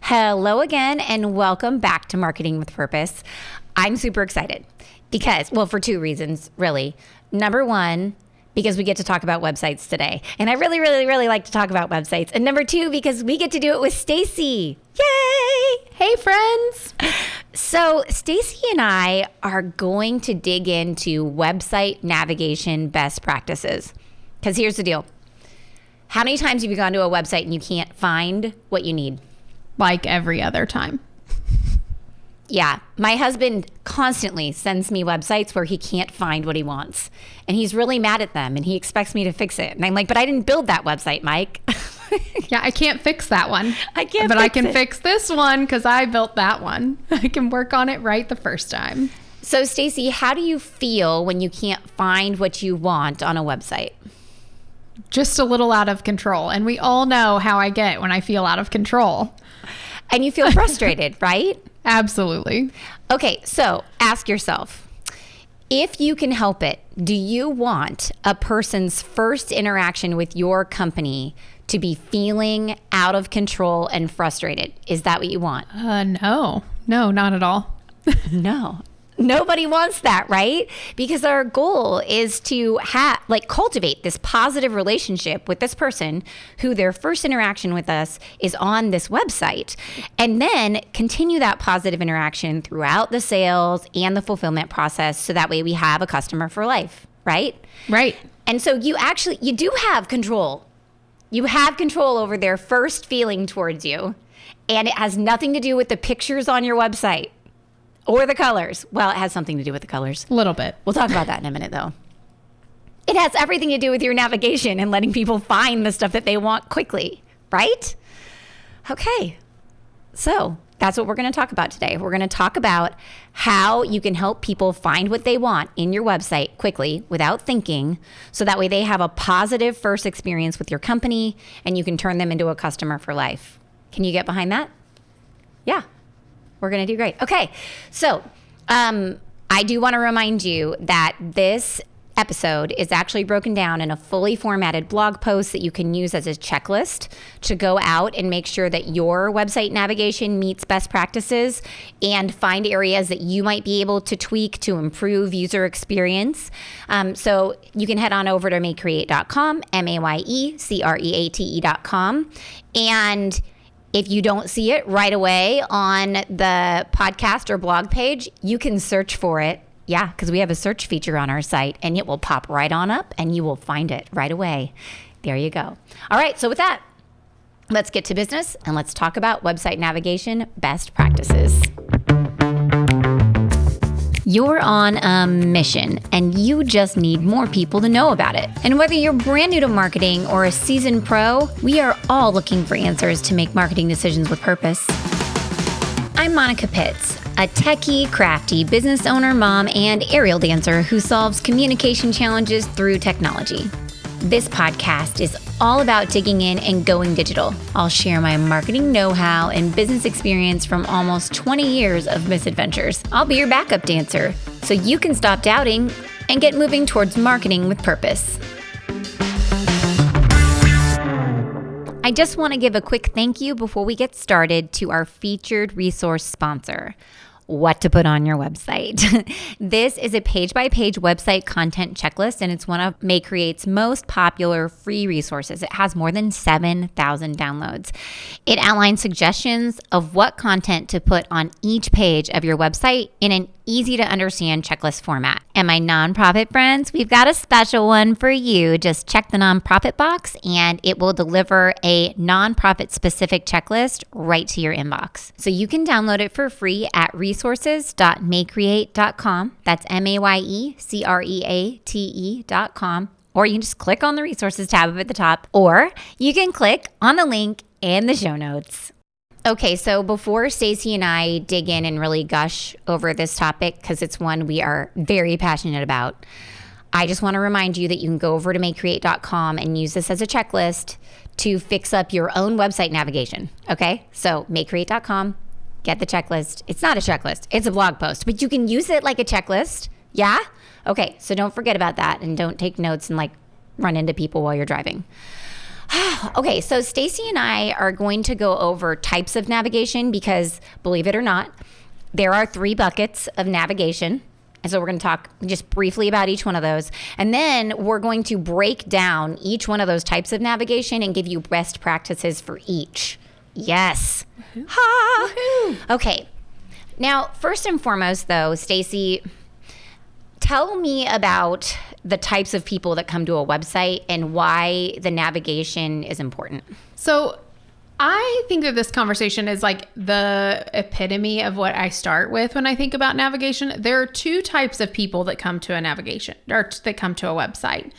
Hello again, and welcome back to Marketing with Purpose. I'm super excited because, well, for two reasons, really. Number one, because we get to talk about websites today. And I really, really, really like to talk about websites. And number two, because we get to do it with Stacy. Yay! Hey, friends. So Stacy and I are going to dig into website navigation best practices. Because here's the deal. How many times have you gone to a website and you can't find what you need? Like every other time. Yeah. My husband constantly sends me websites where he can't find what he wants. And he's really mad at them and he expects me to fix it. And I'm like, but I didn't build that website, Mike. Yeah, I can't fix that one. But I can fix this one because I built that one. I can work on it right the first time. So Stacy, how do you feel when you can't find what you want on a website? Just a little out of control. And we all know how I get when I feel out of control. And you feel frustrated, right? Absolutely. Okay, so ask yourself, if you can help it, do you want a person's first interaction with your company to be feeling out of control and frustrated? Is that what you want? No, not at all. No. Nobody wants that, right? Because our goal is to cultivate this positive relationship with this person who their first interaction with us is on this website, and then continue that positive interaction throughout the sales and the fulfillment process. So that way we have a customer for life, right? Right. And so you do have control. You have control over their first feeling towards you, and it has nothing to do with the pictures on your website. Or the colors. Well, it has something to do with the colors. A little bit. We'll talk about that in a minute, though. It has everything to do with your navigation and letting people find the stuff that they want quickly, right? Okay. So that's what we're going to talk about today. We're going to talk about how you can help people find what they want in your website quickly without thinking, so that way they have a positive first experience with your company and you can turn them into a customer for life. Can you get behind that? Yeah. We're going to do great. Okay. So I do want to remind you that this episode is actually broken down in a fully formatted blog post that you can use as a checklist to go out and make sure that your website navigation meets best practices and find areas that you might be able to tweak to improve user experience. So you can head on over to mayecreate.com, MAYECREATE.com. And if you don't see it right away on the podcast or blog page, you can search for it. Yeah, because we have a search feature on our site and it will pop right on up and you will find it right away. There you go. All right, so with that, let's get to business and let's talk about website navigation best practices. You're on a mission and you just need more people to know about it. And whether you're brand new to marketing or a seasoned pro, we are all looking for answers to make marketing decisions with purpose. I'm Monica Pitts, a techie, crafty business owner, mom, and aerial dancer who solves communication challenges through technology. This podcast is all about digging in and going digital. I'll share my marketing know-how and business experience from almost 20 years of misadventures. I'll be your backup dancer so you can stop doubting and get moving towards marketing with purpose. I just want to give a quick thank you before we get started to our featured resource sponsor, What to Put on Your Website. This is a page-by-page website content checklist, and it's one of MayCreate's most popular free resources. It has more than 7,000 downloads. It outlines suggestions of what content to put on each page of your website in an easy-to-understand checklist format. And my nonprofit friends, we've got a special one for you. Just check the nonprofit box, and it will deliver a nonprofit-specific checklist right to your inbox. So you can download it for free at resources.maycreate.com. That's MAYECREATE.com. Or you can just click on the resources tab up at the top, or you can click on the link in the show notes. Okay, so before Stacy and I dig in and really gush over this topic, because it's one we are very passionate about, I just want to remind you that you can go over to mayecreate.com and use this as a checklist to fix up your own website navigation. Okay, so mayecreate.com, get the checklist. It's not a checklist, it's a blog post, but you can use it like a checklist. Yeah? Okay, so don't forget about that and don't take notes and run into people while you're driving. Okay, so Stacy and I are going to go over types of navigation because, believe it or not, there are 3 buckets of navigation. And so we're going to talk just briefly about each one of those. And then we're going to break down each one of those types of navigation and give you best practices for each. Yes. Woohoo. Ha! Woohoo. Okay. Now, first and foremost, though, Stacy, tell me about the types of people that come to a website and why the navigation is important. So I think that this conversation is like the epitome of what I start with when I think about navigation. There are 2 types of people that come to a navigation or that come to a website.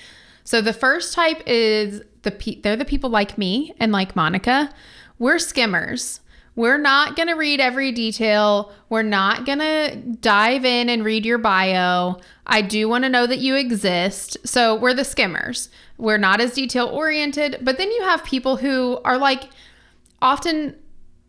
So the first type is they're the people like me and like Monica. We're skimmers. We're not going to read every detail. We're not going to dive in and read your bio. I do want to know that you exist. So we're the skimmers. We're not as detail oriented. But then you have people who are like often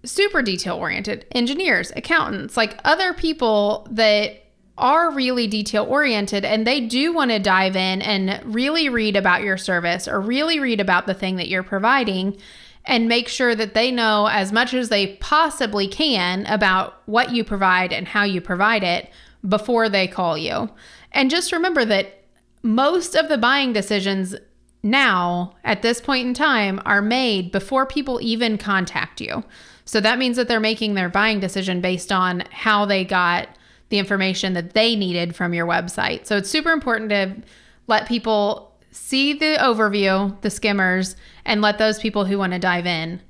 super detail oriented, engineers, accountants, like other people that are really detail oriented, and they do want to dive in and really read about your service or really read about the thing that you're providing and make sure that they know as much as they possibly can about what you provide and how you provide it before they call you. And just remember that most of the buying decisions now at this point in time are made before people even contact you. So that means that they're making their buying decision based on how they got the information that they needed from your website. So it's super important to let people see the overview, the skimmers, and let those people who want to dive in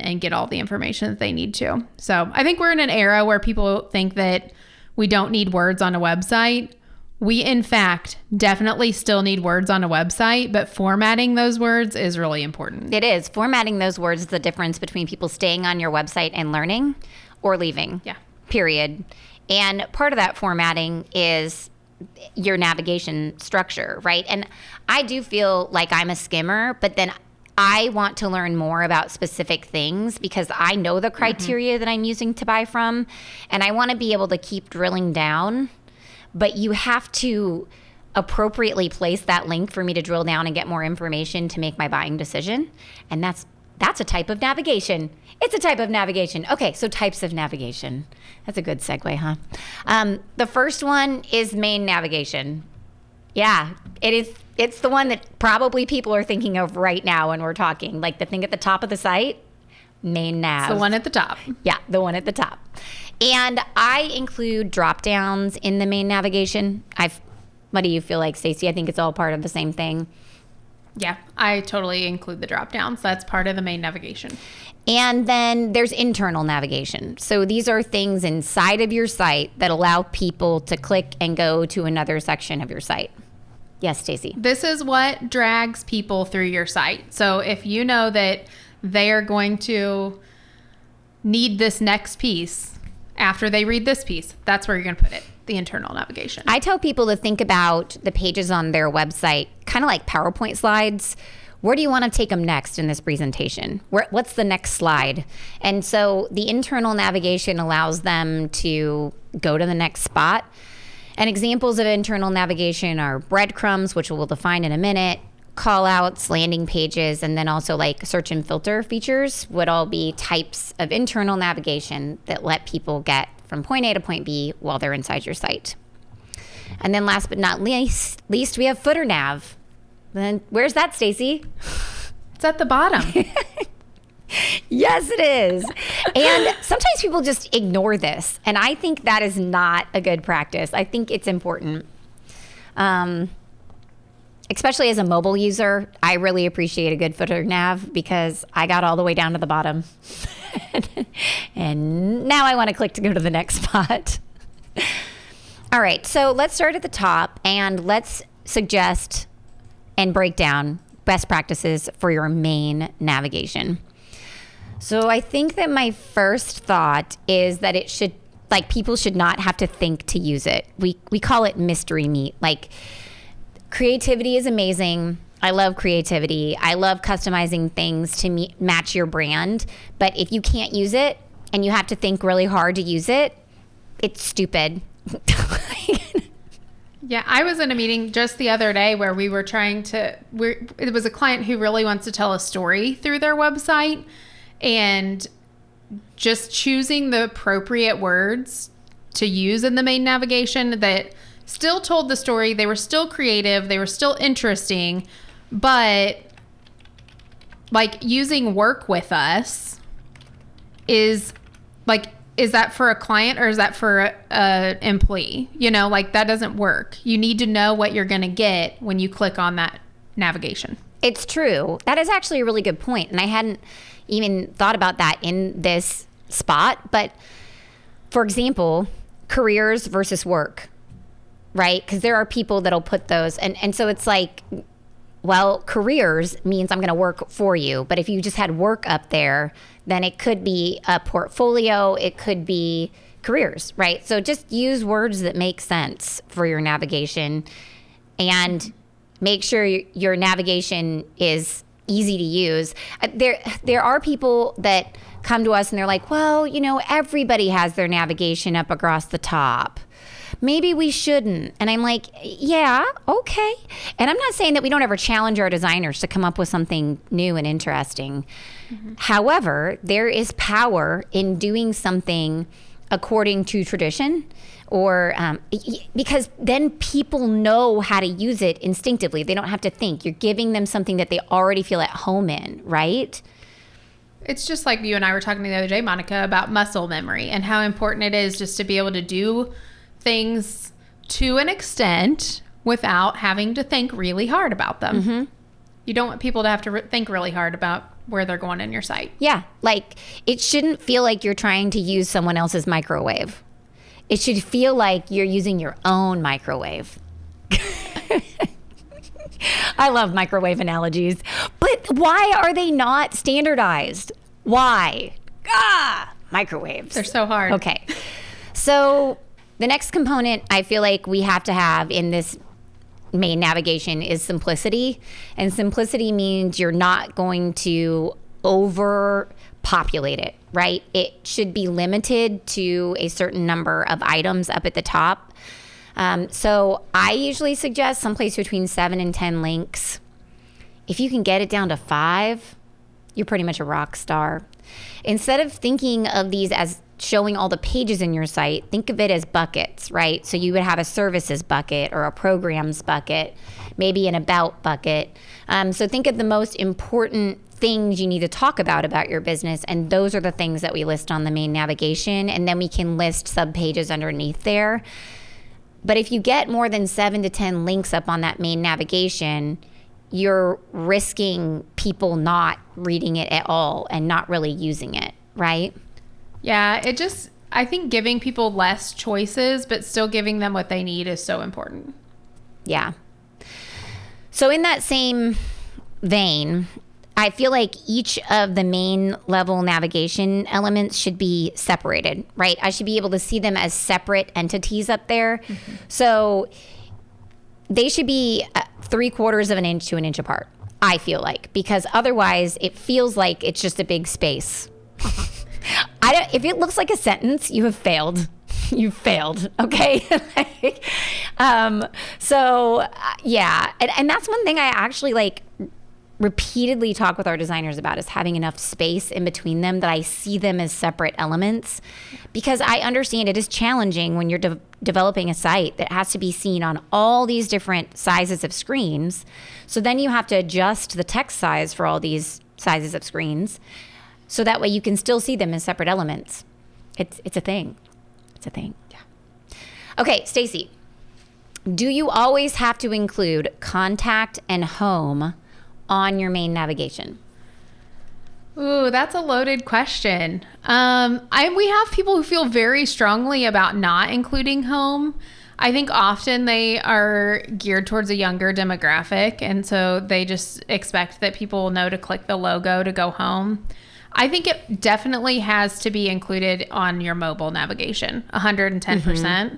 and get all the information that they need to. So I think we're in an era where people think that we don't need words on a website. We, in fact, definitely still need words on a website, but formatting those words is really important. It is. Formatting those words is the difference between people staying on your website and learning or leaving. Yeah. Period. And part of that formatting is your navigation structure, right? And I do feel like I'm a skimmer, but then I want to learn more about specific things because I know the criteria that I'm using to buy from, and I want to be able to keep drilling down. But you have to appropriately place that link for me to drill down and get more information to make my buying decision. And that's a type of navigation. It's a type of navigation. Okay, so types of navigation. That's a good segue, huh? The first one is main navigation. Yeah, it is. It's the one that probably people are thinking of right now when we're talking. Like the thing at the top of the site, main nav. It's the one at the top. Yeah, the one at the top. And I include drop downs in the main navigation. What do you feel like, Stacy? I think it's all part of the same thing. Yeah, I totally include the drop downs. That's part of the main navigation. And then there's internal navigation. So these are things inside of your site that allow people to click and go to another section of your site. Yes, Stacy. This is what drags people through your site. So if you know that they are going to need this next piece after they read this piece, that's where you're going to put it, the internal navigation. I tell people to think about the pages on their website kind of like PowerPoint slides. Where do you want to take them next in this presentation? What's the next slide? And so the internal navigation allows them to go to the next spot. And examples of internal navigation are breadcrumbs, which we'll define in a minute, callouts, landing pages, and then also like search and filter features would all be types of internal navigation that let people get from point A to point B while they're inside your site. And then last but not least we have footer nav. Then where's that, Stacy? It's at the bottom. Yes, it is. And sometimes people just ignore this. And I think that is not a good practice. I think it's important. Especially as a mobile user, I really appreciate a good footer nav because I got all the way down to the bottom. And now I want to click to go to the next spot. All right, so let's start at the top and let's suggest and break down best practices for your main navigation. So I think that my first thought is that it should, like, people should not have to think to use it. We call it mystery meat. Like, creativity is amazing. I love creativity. I love customizing things to match your brand. But if you can't use it and you have to think really hard to use it, it's stupid. Yeah, I was in a meeting just the other day where we were it was a client who really wants to tell a story through their website, and just choosing the appropriate words to use in the main navigation that still told the story. They were still creative. They were still interesting, but like using work with us is that for a client or is that for a employee? Like that doesn't work. You need to know what you're going to get when you click on that navigation. It's true. That is actually a really good point. And I hadn't even thought about that in this spot. But for example, careers versus work, right? Because there are people that'll put those. And so it's like, well, careers means I'm going to work for you. But if you just had work up there, then it could be a portfolio. It could be careers, right? So just use words that make sense for your navigation and make sure your navigation is easy to use. There are people that come to us and they're like, well, everybody has their navigation up across the top. Maybe we shouldn't. And I'm like, yeah, okay. And I'm not saying that we don't ever challenge our designers to come up with something new and interesting. Mm-hmm. However, there is power in doing something according to tradition, or because then people know how to use it instinctively. They don't have to think. You're giving them something that they already feel at home in, right? It's just like you and I were talking the other day, Monica, about muscle memory and how important it is just to be able to do things to an extent without having to think really hard about them. Mm-hmm. You don't want people to have to think really hard about where they're going in your site. Yeah. Like it shouldn't feel like you're trying to use someone else's microwave. It should feel like you're using your own microwave. I love microwave analogies, but why are they not standardized? Why? Microwaves. They're so hard. Okay. So the next component I feel like we have to have in this main navigation is simplicity. And simplicity means you're not going to overpopulate it, right? It should be limited to a certain number of items up at the top. So I usually suggest someplace between 7 and 10 links. If you can get it down to 5, you're pretty much a rock star. Instead of thinking of these as showing all the pages in your site, think of it as buckets, right? So you would have a services bucket or a programs bucket, maybe an about bucket. So think of the most important things you need to talk about your business, and those are the things that we list on the main navigation, and then we can list sub-pages underneath there. But if you get more than 7 to 10 links up on that main navigation, you're risking people not reading it at all and not really using it, right? Yeah, I think giving people less choices, but still giving them what they need is so important. Yeah. So in that same vein, I feel like each of the main level navigation elements should be separated, right? I should be able to see them as separate entities up there. Mm-hmm. So they should be 3/4 of an inch to an inch apart, I feel like, because otherwise it feels like it's just a big space. If it looks like a sentence, you have failed. You've failed, okay? Yeah. And that's one thing I actually repeatedly talk with our designers about, is having enough space in between them that I see them as separate elements, because I understand it is challenging when you're developing a site that has to be seen on all these different sizes of screens. So then you have to adjust the text size for all these sizes of screens, so that way you can still see them as separate elements. It's a thing. It's a thing. Yeah. Okay, Stacy, do you always have to include contact and home on your main navigation? Ooh, that's a loaded question. We have people who feel very strongly about not including home. I think often they are geared towards a younger demographic, and so they just expect that people will know to click the logo to go home. I think it definitely has to be included on your mobile navigation, 110%. Mm-hmm.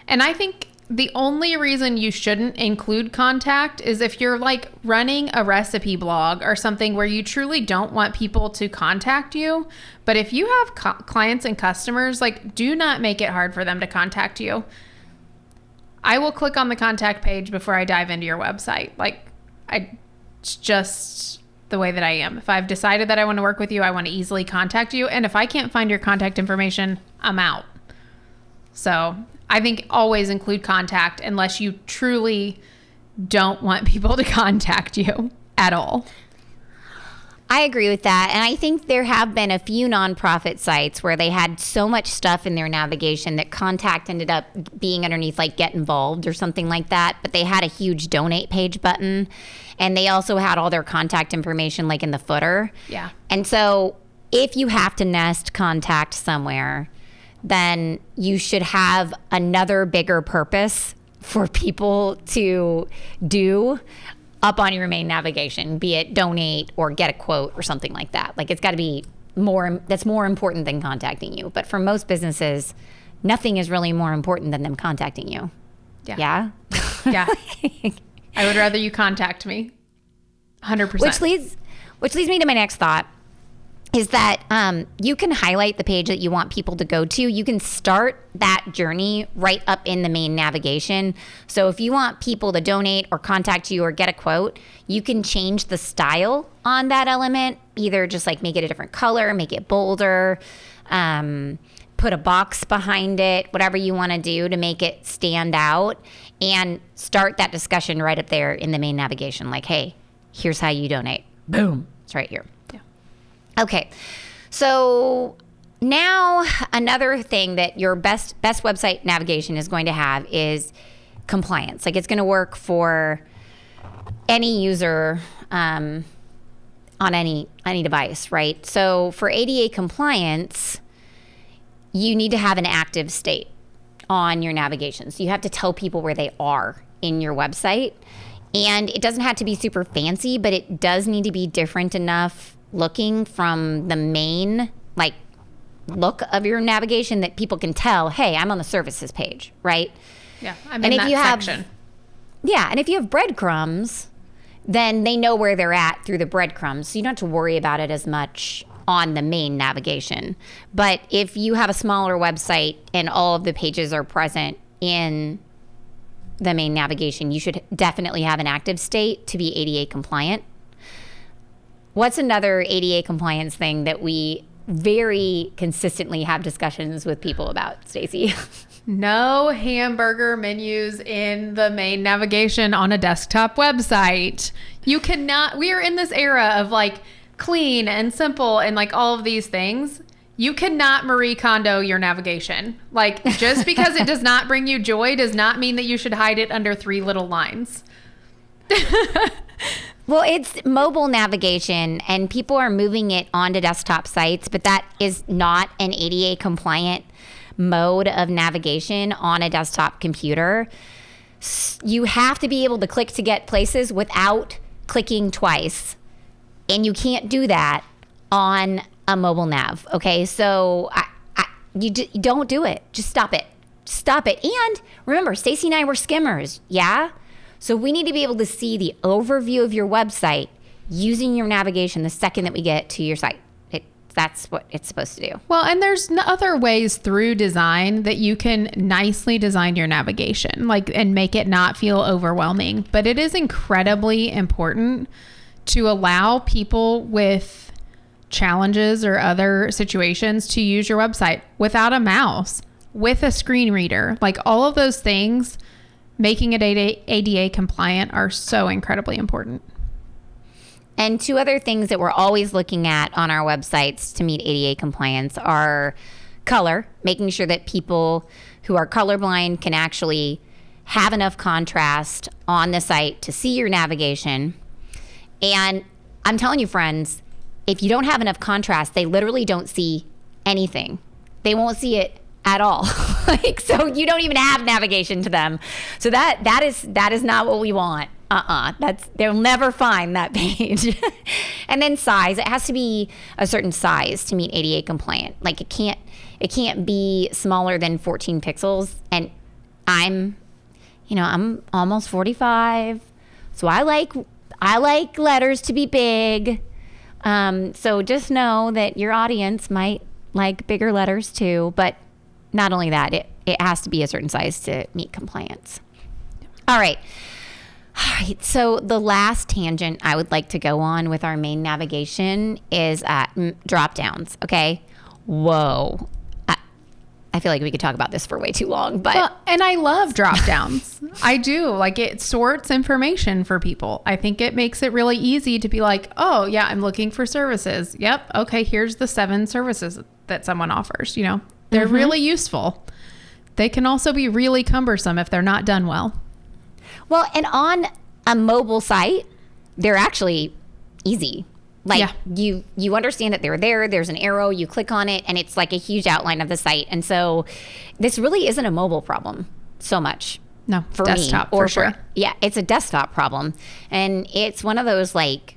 And I think the only reason you shouldn't include contact is if you're running a recipe blog or something where you truly don't want people to contact you. But if you have clients and customers, do not make it hard for them to contact you. I will click on the contact page before I dive into your website. Like, it's just the way that I am. If I've decided that I want to work with you, I want to easily contact you. And if I can't find your contact information, I'm out. So I think always include contact unless you truly don't want people to contact you at all. I agree with that. And I think there have been a few nonprofit sites where they had so much stuff in their navigation that contact ended up being underneath, like get involved or something like that. But they had a huge donate page button. And they also had all their contact information like in the footer. Yeah. And so if you have to nest contact somewhere, then you should have another bigger purpose for people to do up on your main navigation, be it donate or get a quote or something like that. Like it's got to be that's more important than contacting you. But for most businesses, nothing is really more important than them contacting you. Yeah. Yeah. I would rather you contact me. 100%. Which leads me to my next thought is that you can highlight the page that you want people to go to. You can start that journey right up in the main navigation. So if you want people to donate or contact you or get a quote, you can change the style on that element, either just like make it a different color, make it bolder, put a box behind it, whatever you want to do to make it stand out, and start that discussion right up there in the main navigation. Like, hey, here's how you donate. Boom. It's right here. Okay, so now another thing that your best website navigation is going to have is compliance. Like it's going to work for any user on any device, right? So for ADA compliance, you need to have an active state on your navigation. So you have to tell people where they are in your website. And it doesn't have to be super fancy, but it does need to be different enough looking from the main like look of your navigation that people can tell, hey, I'm on the services page, right? Yeah, I'm in that section. Yeah, and if you have breadcrumbs, then they know where they're at through the breadcrumbs, so you don't have to worry about it as much on the main navigation. But if you have a smaller website and all of the pages are present in the main navigation, you should definitely have an active state to be ADA compliant. What's another ADA compliance thing that we very consistently have discussions with people about, Stacy? No hamburger menus in the main navigation on a desktop website. You cannot, we are in this era of like clean and simple and like all of these things. You cannot Marie Kondo your navigation. Like just because it does not bring you joy does not mean that you should hide it under 3 little lines. Well, it's mobile navigation and people are moving it onto desktop sites, but that is not an ADA compliant mode of navigation on a desktop computer. You have to be able to click to get places without clicking twice. And you can't do that on a mobile nav. Okay. So you don't do it. Just stop it. Stop it. And remember, Stacy and I were skimmers. Yeah. So we need to be able to see the overview of your website using your navigation the second that we get to your site. That's what it's supposed to do. Well, and there's other ways through design that you can nicely design your navigation, like, and make it not feel overwhelming. But it is incredibly important to allow people with challenges or other situations to use your website without a mouse, with a screen reader. Like all of those things, making it ADA compliant are so incredibly important. And 2 other things that we're always looking at on our websites to meet ADA compliance are color, making sure that people who are colorblind can actually have enough contrast on the site to see your navigation. And I'm telling you, friends, if you don't have enough contrast, they literally don't see anything. They won't see it at all. Like, so you don't even have navigation to them. So that is not what we want. They'll never find that page. And then size, it has to be a certain size to meet ADA compliant. Like it can't be smaller than 14 pixels. And I'm almost 45. So I like letters to be big. So just know that your audience might like bigger letters too, but not only that, it has to be a certain size to meet compliance. All right. All right. So the last tangent I would like to go on with our main navigation is drop downs. Okay. Whoa. I feel like we could talk about this for way too long, but and I love drop downs. I do. Like, it sorts information for people. I think it makes it really easy to be like, oh yeah, I'm looking for services. Yep. Okay. Here's the 7 services that someone offers. You know, they're really useful. They can also be really cumbersome if they're not done well. Well, and on a mobile site, they're actually easy. Like you understand that they're there. There's an arrow. You click on it, and it's like a huge outline of the site. And so, this really isn't a mobile problem so much. No, for desktop me, or for sure. Yeah, it's a desktop problem, and it's one of those like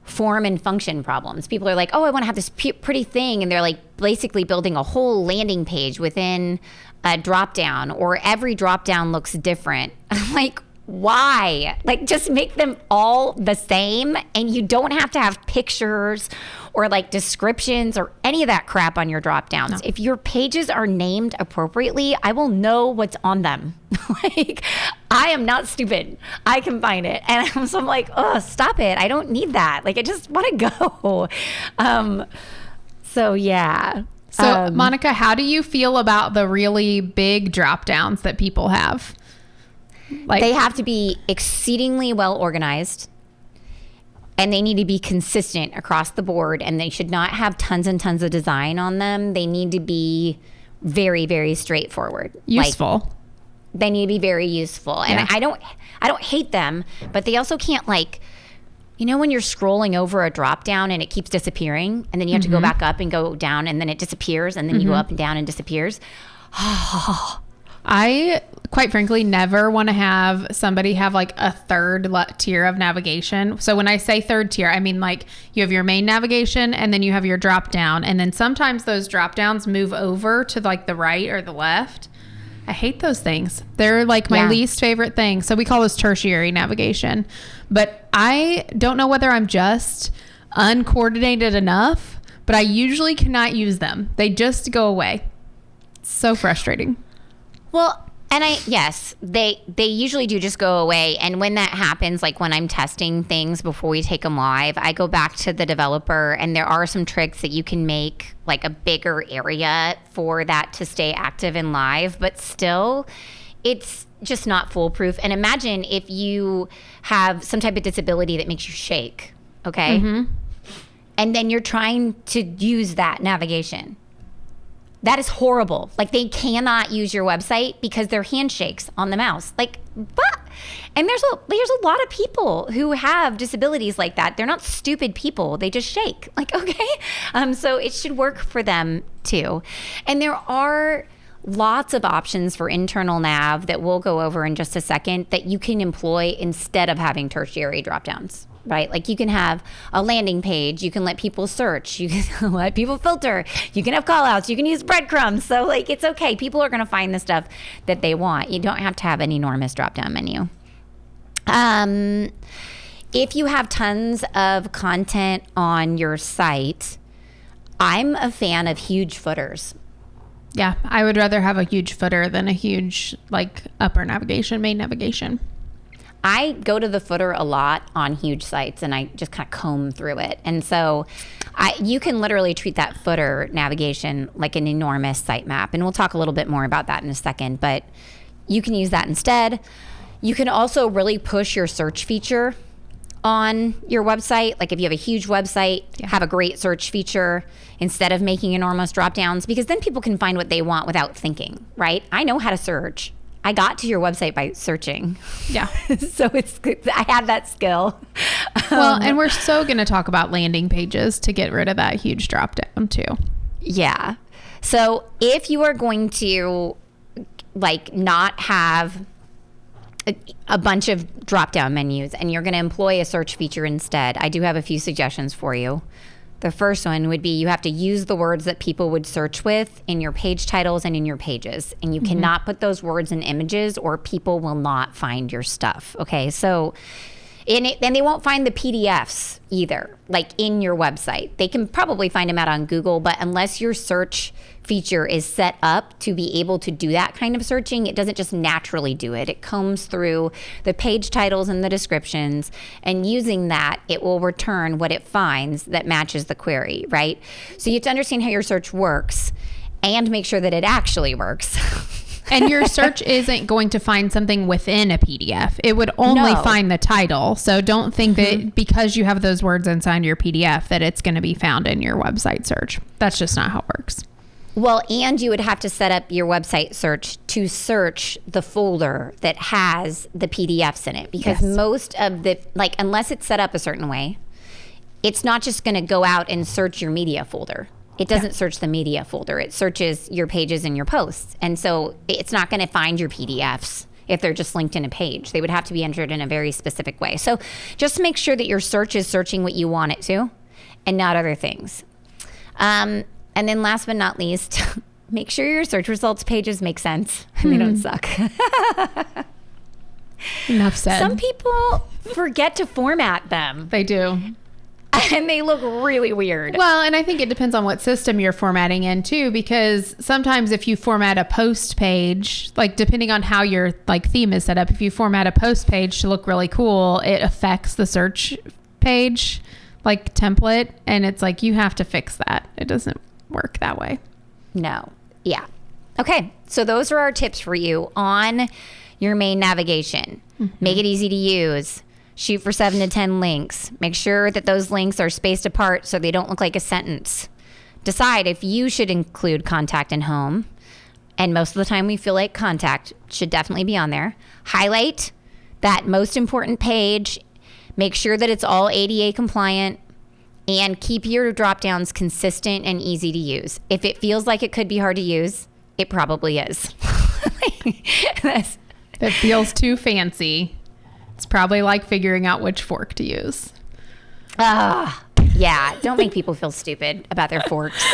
form and function problems. People are like, oh, I want to have this pretty thing, and they're like basically building a whole landing page within a drop down, or every drop down looks different. I'm like, why? Like, just make them all the same, and you don't have to have pictures or like descriptions or any of that crap on your drop downs. No. If your pages are named appropriately, I will know what's on them. Like, I am not stupid. I can find it. And so I'm like, oh, stop it. I don't need that. Like, I just want to go. So yeah. So Monica, how do you feel about the really big drop downs that people have? Like, they have to be exceedingly well organized, and they need to be consistent across the board, and they should not have tons and tons of design on them. They need to be very, very straightforward. Useful. Like, they need to be very useful. And I don't hate them, but they also can't, like, you know, when you're scrolling over a drop down and it keeps disappearing, and then you have to go back up and go down, and then it disappears, and then you go up and down and disappears. I, quite frankly, never want to have somebody have like a third tier of navigation. So when I say third tier, I mean like you have your main navigation, and then you have your drop down, and then sometimes those drop downs move over to like the right or the left. I hate those things. They're like my least favorite thing. So we call this tertiary navigation. But I don't know whether I'm just uncoordinated enough, but I usually cannot use them. They just go away. It's so frustrating. Well, and they usually do just go away. And when that happens, like when I'm testing things before we take them live, I go back to the developer, and there are some tricks that you can make like a bigger area for that to stay active and live, but still it's just not foolproof. And imagine if you have some type of disability that makes you shake, okay? And then you're trying to use that navigation. That is horrible. Like, they cannot use your website because their handshakes on the mouse. Like, what? And there's a lot of people who have disabilities like that. They're not stupid people. They just shake. Like, okay. So it should work for them too. And there are lots of options for internal nav that we'll go over in just a second that you can employ instead of having tertiary dropdowns. Right? Like, you can have a landing page. You can let people search. You can let people filter. You can have callouts. You can use breadcrumbs. So, like, it's okay. People are going to find the stuff that they want. You don't have to have an enormous drop-down menu. If you have tons of content on your site, I'm a fan of huge footers. Yeah, I would rather have a huge footer than a huge, like, upper navigation, main navigation. I go to the footer a lot on huge sites, and I just kind of comb through it. And so you can literally treat that footer navigation like an enormous sitemap. And we'll talk a little bit more about that in a second, but you can use that instead. You can also really push your search feature on your website. Like, if you have a huge website, have a great search feature instead of making enormous drop downs, because then people can find what they want without thinking, right? I know how to search. I got to your website by searching. Yeah. So I have that skill. Well, and we're so going to talk about landing pages to get rid of that huge drop down too. Yeah. So if you are going to like not have a bunch of drop down menus and you're going to employ a search feature instead, I do have a few suggestions for you. The first one would be you have to use the words that people would search with in your page titles and in your pages. And you cannot put those words in images or people will not find your stuff. Okay, so And they won't find the PDFs either, like in your website. They can probably find them out on Google, but unless your search feature is set up to be able to do that kind of searching, it doesn't just naturally do it. It combs through the page titles and the descriptions, and using that, it will return what it finds that matches the query, right? So you have to understand how your search works and make sure that it actually works. And your search isn't going to find something within a PDF. It would only find the title. So don't think that because you have those words inside your PDF that it's going to be found in your website search. That's just not how it works. Well, and you would have to set up your website search to search the folder that has the PDFs in it, because most of the, like, unless it's set up a certain way, it's not just going to go out and search your media folder. It doesn't search the media folder. It searches your pages and your posts. And so it's not going to find your PDFs if they're just linked in a page. They would have to be entered in a very specific way. So just make sure that your search is searching what you want it to and not other things. And then last but not least, make sure your search results pages make sense and they don't suck. Enough said. Some people forget to format them. They do. And they look really weird. Well, and I think it depends on what system you're formatting in too, because sometimes if you format a post page, like depending on how your like theme is set up, if you format a post page to look really cool, it affects the search page like template. And it's like, you have to fix that. It doesn't work that way. No. Yeah. Okay. So those are our tips for you on your main navigation. Make it easy to use. Shoot for 7 to 10 links. Make sure that those links are spaced apart so they don't look like a sentence. Decide if you should include contact and home. And most of the time we feel like contact should definitely be on there. Highlight that most important page. Make sure that it's all ADA compliant. And keep your drop downs consistent and easy to use. If it feels like it could be hard to use, it probably is. If it feels too fancy, it's probably like figuring out which fork to use. Yeah. Don't make people feel stupid about their forks.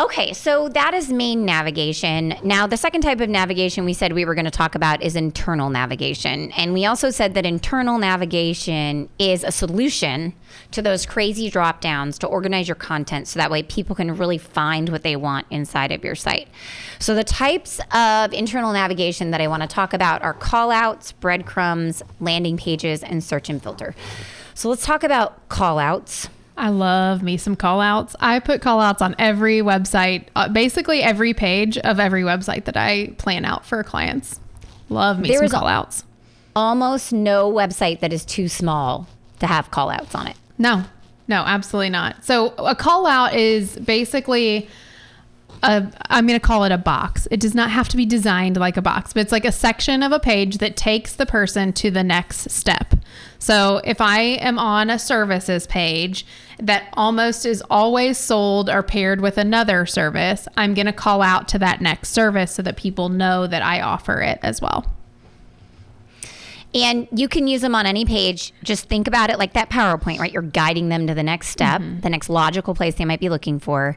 Okay, so that is main navigation. Now, the second type of navigation we said we were going to talk about is internal navigation. And we also said that internal navigation is a solution to those crazy drop downs to organize your content so that way people can really find what they want inside of your site. So the types of internal navigation that I want to talk about are callouts, breadcrumbs, landing pages, and search and filter. So let's talk about callouts. I love me some callouts. I put callouts on every website, basically every page of every website that I plan out for clients. Love me some callouts. Almost no website that is too small to have callouts on it. No, absolutely not. So a callout is basically I'm going to call it a box. It does not have to be designed like a box, but it's like a section of a page that takes the person to the next step. So if I am on a services page that almost is always sold or paired with another service, I'm going to call out to that next service so that people know that I offer it as well. And you can use them on any page. Just think about it like that PowerPoint, right? You're guiding them to the next step, the next logical place they might be looking for.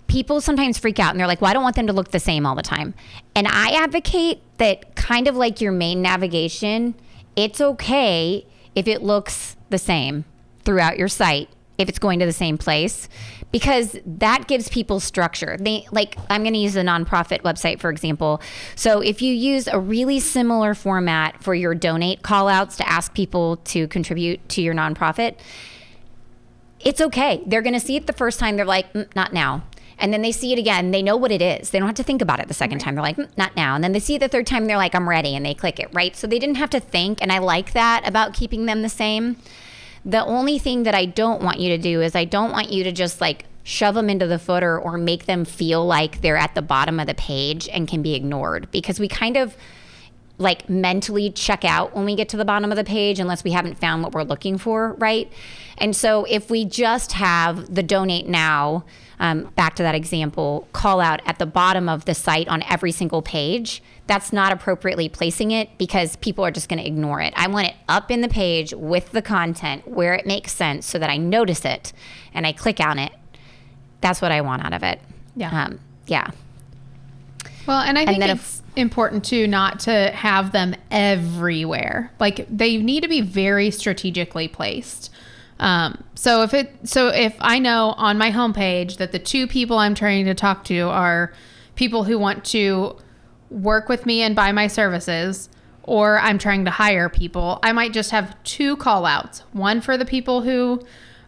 People sometimes freak out and they're like, well, I don't want them to look the same all the time. And I advocate that kind of like your main navigation, it's okay if it looks the same throughout your site, if it's going to the same place, because that gives people structure. I'm going to use a nonprofit website, for example. So if you use a really similar format for your donate callouts to ask people to contribute to your nonprofit, it's okay. They're going to see it the first time. They're like, not now. And then they see it again. They know what it is. They don't have to think about it the second time. They're like, not now. And then they see it the third time. And they're like, I'm ready. And they click it, right? So they didn't have to think. And I like that about keeping them the same. The only thing that I don't want you to do is I don't want you to just like shove them into the footer or make them feel like they're at the bottom of the page and can be ignored, because we kind of like mentally check out when we get to the bottom of the page unless we haven't found what we're looking for, right? And so if we just have the donate now, back to that example, call out at the bottom of the site on every single page, that's not appropriately placing it because people are just going to ignore it. I want it up in the page with the content where it makes sense so that I notice it and I click on it. That's what I want out of it. Yeah. Yeah. Well, and I think then it's important too not to have them everywhere. Like they need to be very strategically placed. So if I know on my homepage that the two people I'm trying to talk to are people who want to work with me and buy my services, or I'm trying to hire people, I might just have two call outs, one for the people who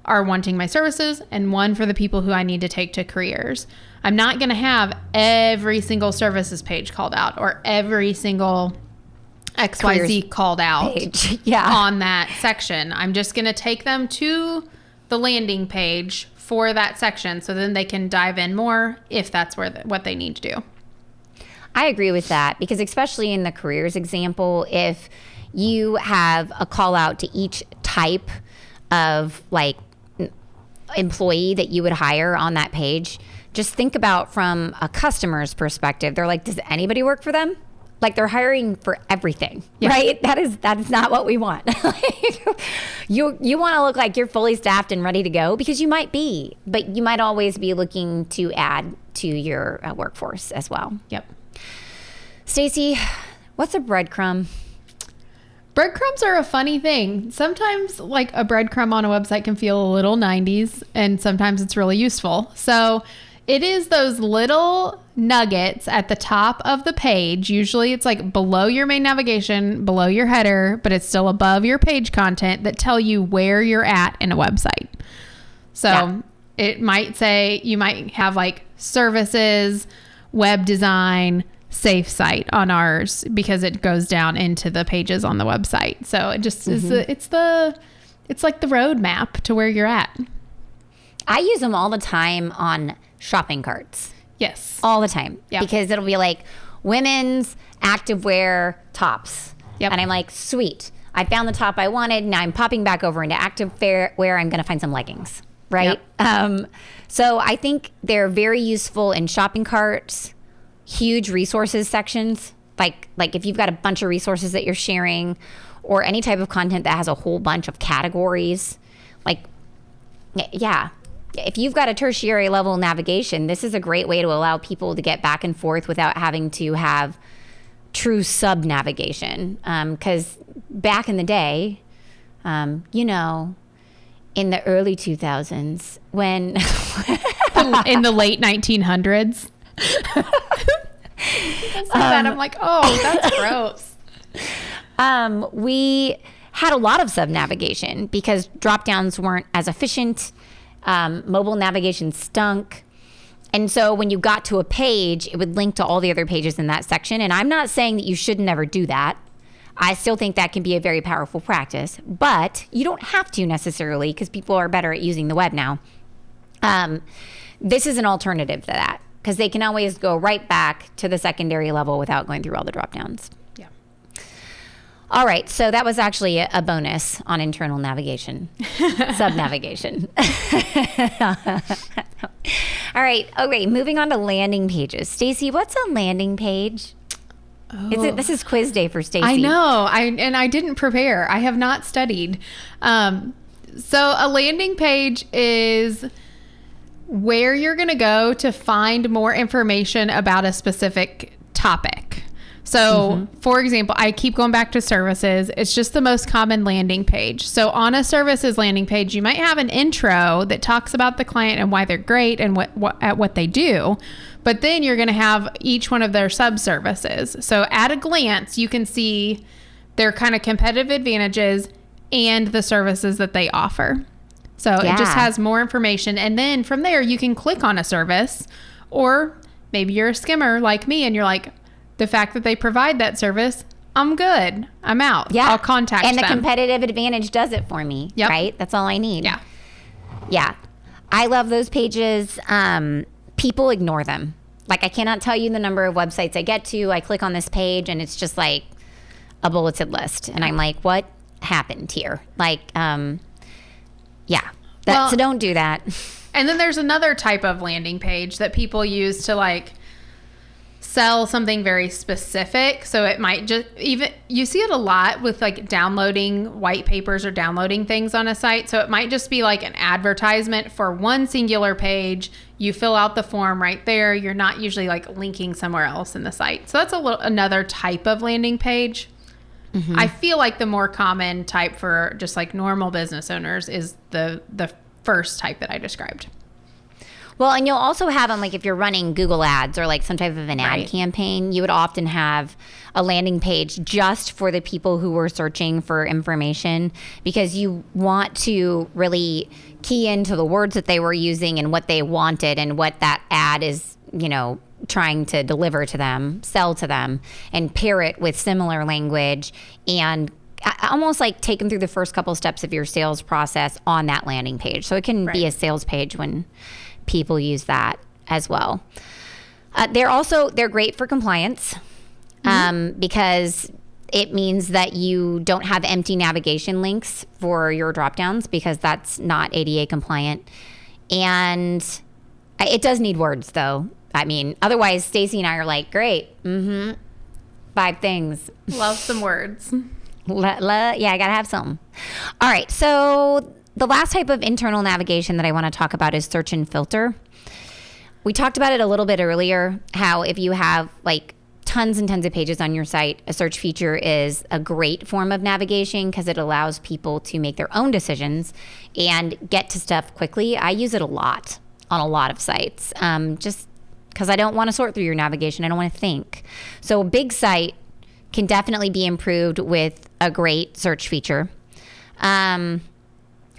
are wanting my services and one for the people who I need to take to careers. I'm not going to have every single services page called out or every single XYZ Careers called out page. on that section. I'm just going to take them to the landing page for that section so then they can dive in more if that's what they need to do. I agree with that, because especially in the careers example, if you have a call out to each type of like employee that you would hire on that page, just think about from a customer's perspective. They're like, does anybody work for them? Like they're hiring for everything, right? That is not what we want. You want to look like you're fully staffed and ready to go, because you might be, but you might always be looking to add to your workforce as well. Yep. Stacy, what's a breadcrumb? Breadcrumbs are a funny thing. Sometimes like a breadcrumb on a website can feel a little 90s, and sometimes it's really useful. So it is those little nuggets at the top of the page. Usually it's like below your main navigation, below your header, but it's still above your page content that tell you where you're at in a website. So it might say, you might have like services, web design, safe site on ours, because it goes down into the pages on the website. So it just is it's like the roadmap to where you're at. I use them all the time on shopping carts. Yes. All the time. Yeah. Because it'll be like women's activewear tops. Yep. And I'm like, sweet. I found the top I wanted. Now I'm popping back over into activewear. I'm going to find some leggings. Right. Yep. So I think they're very useful in shopping carts, huge resources sections. Like if you've got a bunch of resources that you're sharing, or any type of content that has a whole bunch of categories, like, yeah. If you've got a tertiary level navigation, this is a great way to allow people to get back and forth without having to have true sub navigation. Because back in the day, in the early 2000s, when in the late 1900s. I'm like, oh, that's gross. We had a lot of sub navigation because drop downs weren't as efficient. Mobile navigation stunk. And so when you got to a page, it would link to all the other pages in that section. And I'm not saying that you should never do that. I still think that can be a very powerful practice, but you don't have to necessarily, because people are better at using the web now. This is an alternative to that, because they can always go right back to the secondary level without going through all the drop downs. Yeah. All right, so that was actually a bonus on internal navigation, sub-navigation. All right, okay, moving on to landing pages. Stacy, what's a landing page? This is quiz day for Stacy. I know, I didn't prepare. I have not studied. So a landing page is where you're going to go to find more information about a specific topic. So, for example, I keep going back to services. It's just the most common landing page. So on a services landing page, you might have an intro that talks about the client and why they're great and what they do. But then you're going to have each one of their sub-services. So at a glance, you can see their kind of competitive advantages and the services that they offer. So it just has more information. And then from there, you can click on a service, or maybe you're a skimmer like me and you're like, the fact that they provide that service, I'm good. I'm out. Yeah. I'll contact them. And the competitive advantage does it for me, right? That's all I need. Yeah. Yeah. I love those pages. People ignore them. Like, I cannot tell you the number of websites I get to. I click on this page and it's just like a bulleted list. And I'm like, what happened here? Like, so don't do that. And then there's another type of landing page that people use to like sell something very specific. So it might just you see it a lot with like downloading white papers or downloading things on a site. So it might just be like an advertisement for one singular page. You fill out the form right there. You're not usually like linking somewhere else in the site. So that's another type of landing page. Mm-hmm. I feel like the more common type for just like normal business owners is the first type that I described. Well, and you'll also have them, like if you're running Google ads or like some type of an ad campaign, you would often have a landing page just for the people who were searching for information, because you want to really key into the words that they were using and what they wanted and what that ad is, trying to deliver to them, sell to them, and pair it with similar language and almost like take them through the first couple steps of your sales process on that landing page. So it can be a sales page when people use that as well. They're great for compliance because it means that you don't have empty navigation links for your drop downs, because that's not ADA compliant. And it does need words though. I mean, otherwise Stacy and I are like, great. 5 things. Love some words. Yeah, I gotta have some. All right. So the last type of internal navigation that I want to talk about is search and filter. We talked about it a little bit earlier, how if you have like tons and tons of pages on your site, a search feature is a great form of navigation because it allows people to make their own decisions and get to stuff quickly. I use it a lot on a lot of sites, just because I don't want to sort through your navigation. I don't want to think. So a big site can definitely be improved with a great search feature.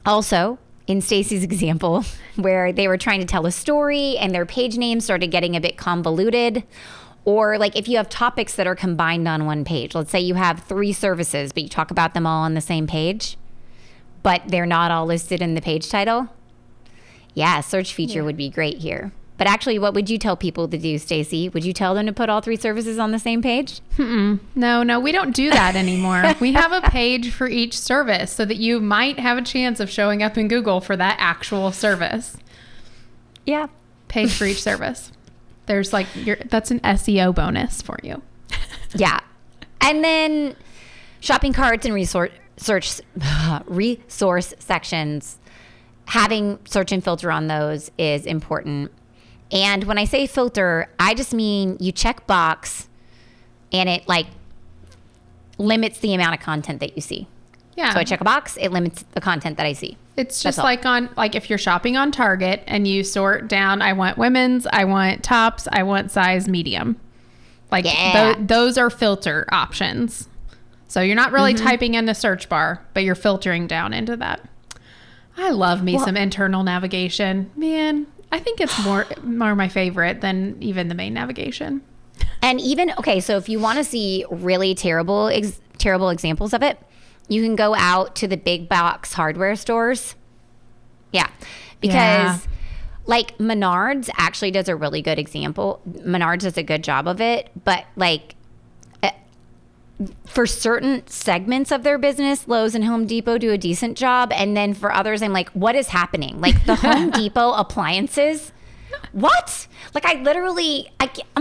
Also, in Stacy's example, where they were trying to tell a story and their page name started getting a bit convoluted, or like if you have topics that are combined on one page, let's say you have 3 services, but you talk about them all on the same page, but they're not all listed in the page title. Yeah, search feature would be great here. But actually, what would you tell people to do, Stacy? Would you tell them to put all 3 services on the same page? No, we don't do that anymore. We have a page for each service so that you might have a chance of showing up in Google for that actual service. Yeah. Page for each service. There's like, that's an SEO bonus for you. Yeah. And then shopping carts and resource sections, having search and filter on those is important. And when I say filter, I just mean you check box and it like limits the amount of content that you see. Yeah. So I check a box, it limits the content that I see. It's just like if you're shopping on Target and you sort down, I want women's, I want tops, I want size medium. Like those are filter options. So you're not really typing in the search bar, but you're filtering down into that. I love me some internal navigation. Man, I think it's more my favorite than even the main navigation. And even, okay, so if you want to see really terrible examples of it, you can go out to the big box hardware stores. Yeah. Because like Menards actually does a really good example. Menards does a good job of it, but like for certain segments of their business, Lowe's and Home Depot do a decent job. And then for others, I'm like, what is happening? Like the Home Depot appliances? What? Like I'm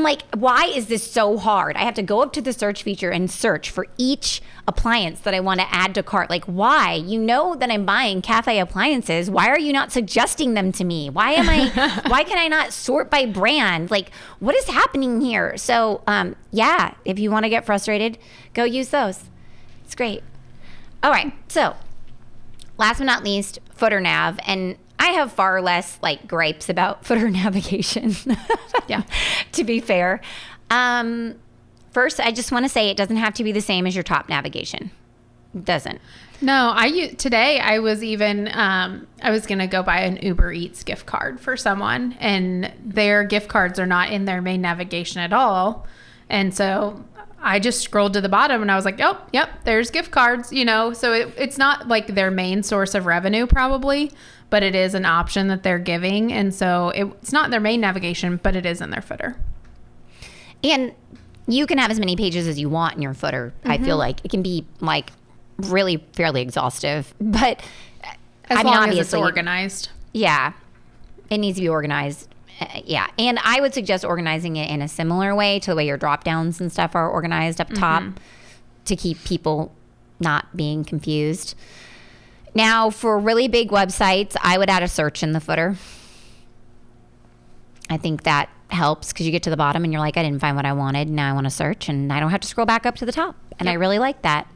like, why is this so hard? I have to go up to the search feature and search for each appliance that I want to add to cart. Like, why? You know that I'm buying cafe appliances. Why are you not suggesting them to me? Why can I not sort by brand? Like, what is happening here? So, if you want to get frustrated, go use those. It's great. All right. So last but not least, footer nav. And I have far less like gripes about footer navigation. Yeah. To be fair. First, I just want to say it doesn't have to be the same as your top navigation. It doesn't. No, today I was even, I was going to go buy an Uber Eats gift card for someone, and their gift cards are not in their main navigation at all. And so I just scrolled to the bottom and I was like, oh, yep, there's gift cards, so it's not like their main source of revenue probably, but it is an option that they're giving. And so it's not in their main navigation, but it is in their footer. And you can have as many pages as you want in your footer. I feel like it can be like really fairly exhaustive, but as long as it's organized. Yeah, it needs to be organized. Yeah. And I would suggest organizing it in a similar way to the way your drop downs and stuff are organized up top to keep people not being confused. Now, for really big websites, I would add a search in the footer. I think that helps because you get to the bottom and you're like, I didn't find what I wanted. Now I want to search and I don't have to scroll back up to the top. And I really like that.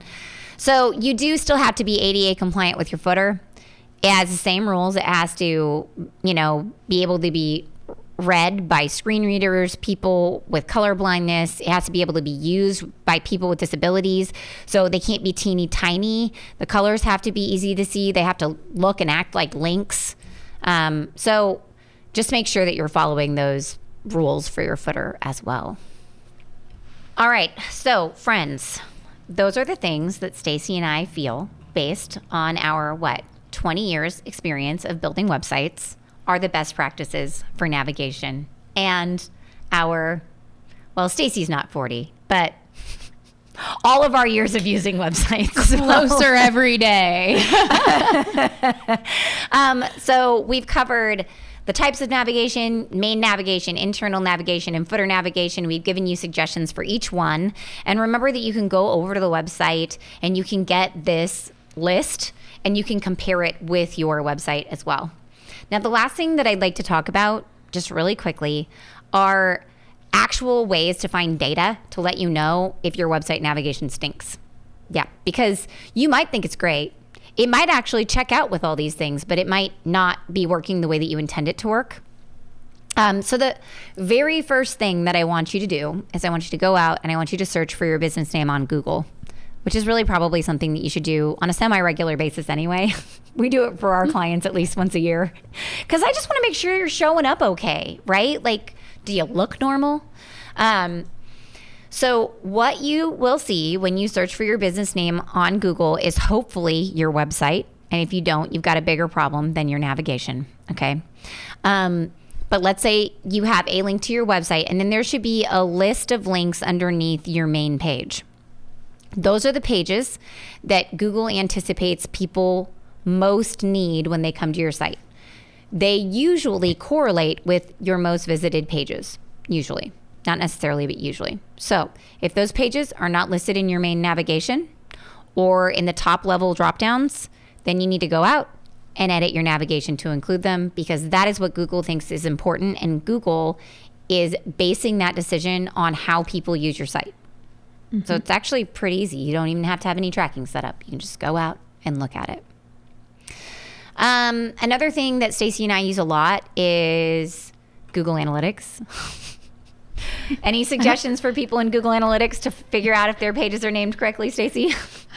So you do still have to be ADA compliant with your footer. It has the same rules. It has to, be able to be read by screen readers, people with color blindness. It has to be able to be used by people with disabilities. So they can't be teeny tiny. The colors have to be easy to see. They have to look and act like links. So just make sure that you're following those rules for your footer as well. All right. So friends, those are the things that Stacy and I feel based on our, 20 years experience of building websites are the best practices for navigation. And Stacy's not 40, but all of our years of using websites. Closer every day. So we've covered the types of navigation, main navigation, internal navigation, and footer navigation. We've given you suggestions for each one. And remember that you can go over to the website and you can get this list and you can compare it with your website as well. Now, the last thing that I'd like to talk about, just really quickly, are actual ways to find data to let you know if your website navigation stinks. Yeah, because you might think it's great. It might actually check out with all these things, but it might not be working the way that you intend it to work. So the very first thing that I want you to do is I want you to go out and I want you to search for your business name on Google, which is really probably something that you should do on a semi-regular basis anyway. We do it for our clients at least once a year because I just want to make sure you're showing up okay, right? Like, do you look normal? So what you will see when you search for your business name on Google is hopefully your website. And if you don't, you've got a bigger problem than your navigation, okay? But let's say you have a link to your website and then there should be a list of links underneath your main page. Those are the pages that Google anticipates people most need when they come to your site. They usually correlate with your most visited pages, usually. Not necessarily, but usually. So if those pages are not listed in your main navigation or in the top level dropdowns, then you need to go out and edit your navigation to include them because that is what Google thinks is important. And Google is basing that decision on how people use your site. Mm-hmm. So it's actually pretty easy. You don't even have to have any tracking set up. You can just go out and look at it. Another thing that Stacy and I use a lot is Google Analytics. Any suggestions for people in Google Analytics to figure out if their pages are named correctly, Stacy?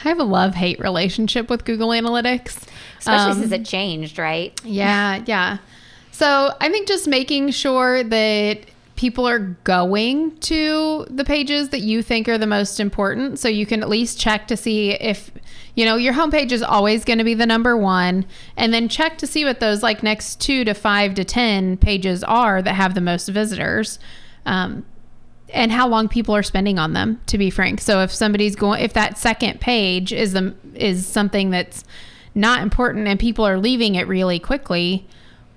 I have a love-hate relationship with Google Analytics. Especially since it changed, right? Yeah. So I think just making sure that people are going to the pages that you think are the most important. So you can at least check to see if, your homepage is always going to be the number one. And then check to see what those next 2 to 5 to 10 pages are that have the most visitors. And how long people are spending on them, to be frank. So if if that second page is something that's not important and people are leaving it really quickly,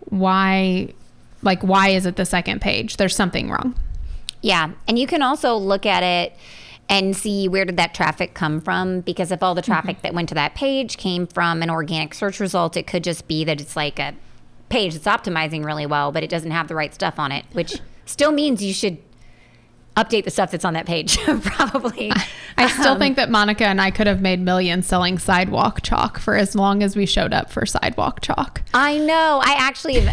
why is it the second page? There's something wrong. Yeah. And you can also look at it and see where did that traffic come from? Because if all the traffic that went to that page came from an organic search result, it could just be that it's like a page that's optimizing really well, but it doesn't have the right stuff on it, which still means you should update the stuff that's on that page, probably. I still think that Monica and I could have made millions selling sidewalk chalk for as long as we showed up for sidewalk chalk. I know.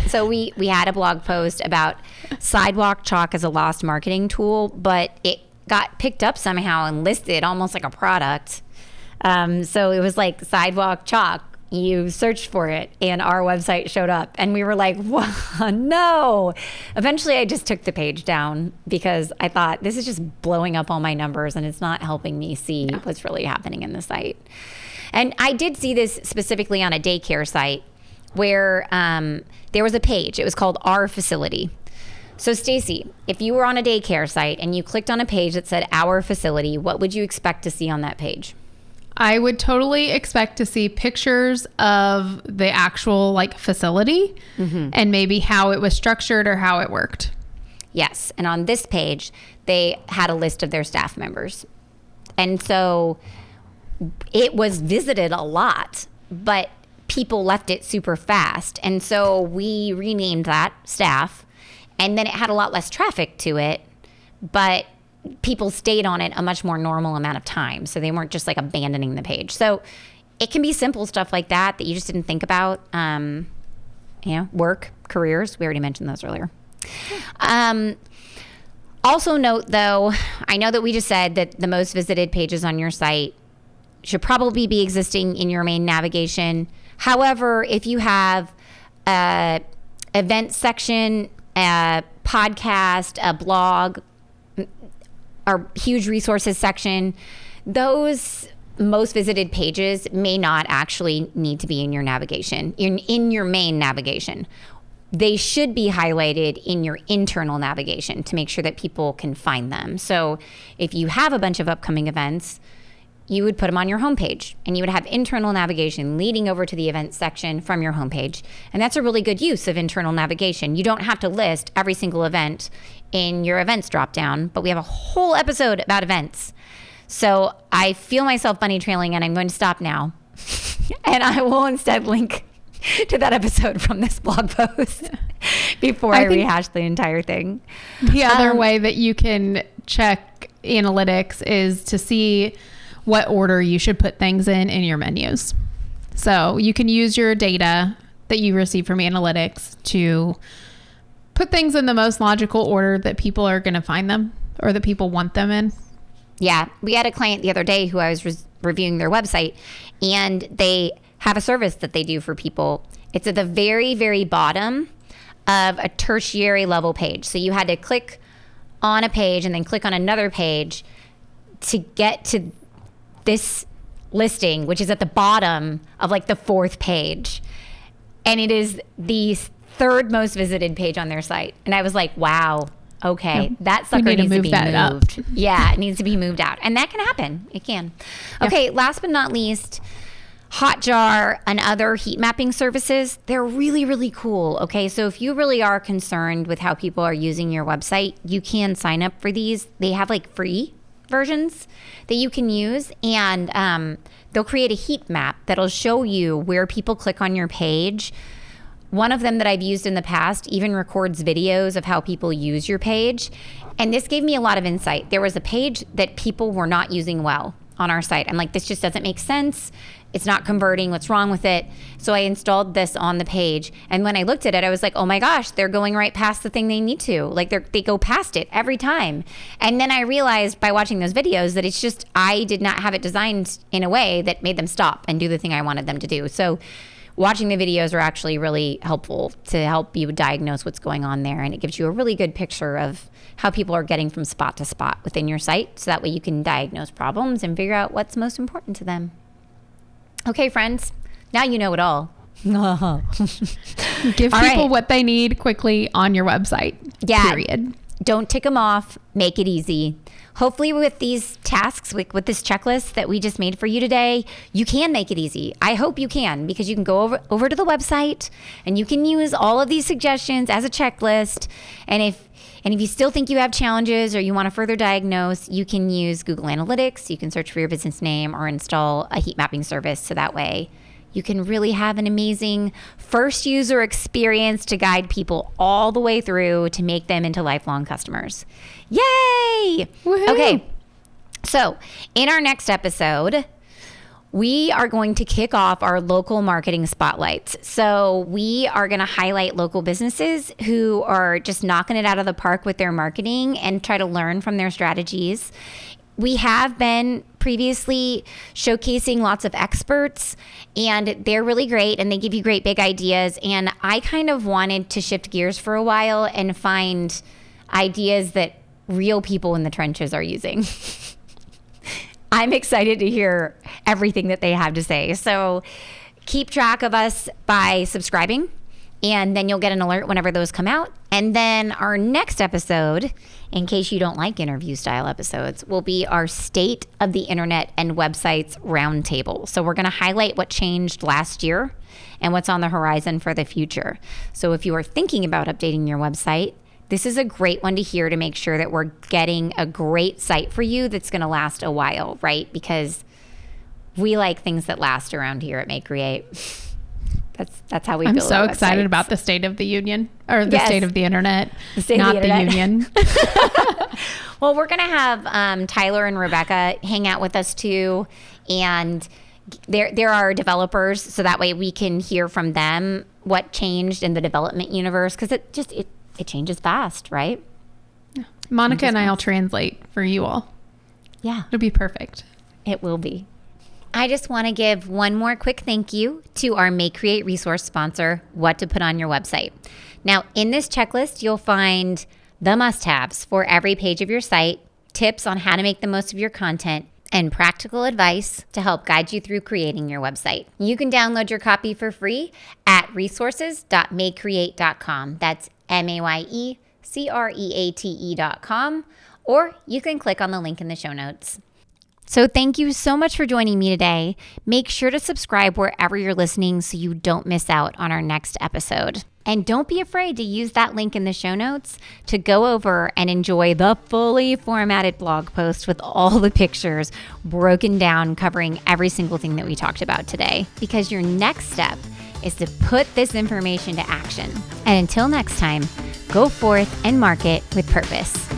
So we had a blog post about sidewalk chalk as a lost marketing tool, but it got picked up somehow and listed almost like a product. So it was like sidewalk chalk. You searched for it and our website showed up and we were like, whoa, no. Eventually I just took the page down because I thought this is just blowing up all my numbers and it's not helping me see what's really happening in the site. And I did see this specifically on a daycare site where there was a page. It was called Our Facility. So Stacy, if you were on a daycare site and you clicked on a page that said Our Facility, what would you expect to see on that page? I would totally expect to see pictures of the actual like facility and maybe how it was structured or how it worked. Yes. And on this page, they had a list of their staff members. And so it was visited a lot, but people left it super fast. And so we renamed that staff, and then it had a lot less traffic to it, but people stayed on it a much more normal amount of time. So they weren't just like abandoning the page. So it can be simple stuff like that you just didn't think about. Work, careers. We already mentioned those earlier. Also note though, I know that we just said that the most visited pages on your site should probably be existing in your main navigation. However, if you have a event section, a podcast, a blog, or huge resources section, those most visited pages may not actually need to be in your navigation, in your main navigation. They should be highlighted in your internal navigation to make sure that people can find them. So if you have a bunch of upcoming events, you would put them on your homepage, and you would have internal navigation leading over to the events section from your homepage. And that's a really good use of internal navigation. You don't have to list every single event in your events dropdown, but we have a whole episode about events. So I feel myself bunny trailing, and I'm going to stop now. And I will instead link to that episode from this blog post before I rehash the entire thing. The other way that you can check analytics is to see what order you should put things in your menus. So you can use your data that you receive from analytics to put things in the most logical order that people are going to find them or that people want them in. Yeah. We had a client the other day who I was reviewing their website, and they have a service that they do for people. It's at the very, very bottom of a tertiary level page. So you had to click on a page and then click on another page to get to this listing, which is at the bottom of like the fourth page. And it is the third most visited page on their site. And I was like, wow, okay, that sucker needs to be moved. Yeah, it needs to be moved out. And that can happen. It can. Okay, last but not least, Hotjar and other heat mapping services, they're really, really cool. Okay, so if you really are concerned with how people are using your website, you can sign up for these. They have like free versions that you can use, and they'll create a heat map that'll show you where people click on your page. One of them that I've used in the past even records videos of how people use your page, and this gave me a lot of insight. There was a page that people were not using well on our site. I'm like, this just doesn't make sense. It's not converting. What's wrong with it? So I installed this on the page. And when I looked at it, I was like, oh my gosh, they're going right past the thing they need to. Like they go past it every time. And then I realized by watching those videos that it's just, I did not have it designed in a way that made them stop and do the thing I wanted them to do. So watching the videos are actually really helpful to help you diagnose what's going on there. And it gives you a really good picture of how people are getting from spot to spot within your site. So that way you can diagnose problems and figure out what's most important to them. Okay, friends, now you know it all. Give people what they need quickly on your website. Yeah. Period. Don't tick them off. Make it easy. Hopefully with these tasks, with this checklist that we just made for you today, you can make it easy. I hope you can, because you can go over to the website and you can use all of these suggestions as a checklist. And if you still think you have challenges or you want to further diagnose, you can use Google Analytics. You can search for your business name or install a heat mapping service. So that way you can really have an amazing first user experience to guide people all the way through to make them into lifelong customers. Yay! Woohoo! Okay, so in our next episode, we are going to kick off our local marketing spotlights. So we are going to highlight local businesses who are just knocking it out of the park with their marketing and try to learn from their strategies. We have been previously showcasing lots of experts, and they're really great and they give you great big ideas. And I kind of wanted to shift gears for a while and find ideas that real people in the trenches are using. I'm excited to hear everything that they have to say. So keep track of us by subscribing, and then you'll get an alert whenever those come out. And then our next episode, in case you don't like interview style episodes, will be our State of the Internet and Websites Roundtable. So we're going to highlight what changed last year and what's on the horizon for the future. So if you are thinking about updating your website, this is a great one to hear to make sure that we're getting a great site for you that's going to last a while, right? Because we like things that last around here at May Create. That's how we feel. I'm so excited about the State of the Union, or the State of the Internet, not the Union. Well, we're going to have Tyler and Rebecca hang out with us too. And there are developers, so that way we can hear from them what changed in the development universe, because it changes fast, right? Monica and I will translate for you all. Yeah. It'll be perfect. It will be. I just want to give one more quick thank you to our May Create resource sponsor, What to Put on Your Website. Now, in this checklist, you'll find the must-haves for every page of your site, tips on how to make the most of your content, and practical advice to help guide you through creating your website. You can download your copy for free at resources.maycreate.com. That's MAYECREATE.com, or you can click on the link in the show notes. So thank you so much for joining me today. Make sure to subscribe wherever you're listening so you don't miss out on our next episode. And don't be afraid to use that link in the show notes to go over and enjoy the fully formatted blog post with all the pictures broken down, covering every single thing that we talked about today. Because your next step is to put this information to action. And until next time, go forth and market with purpose.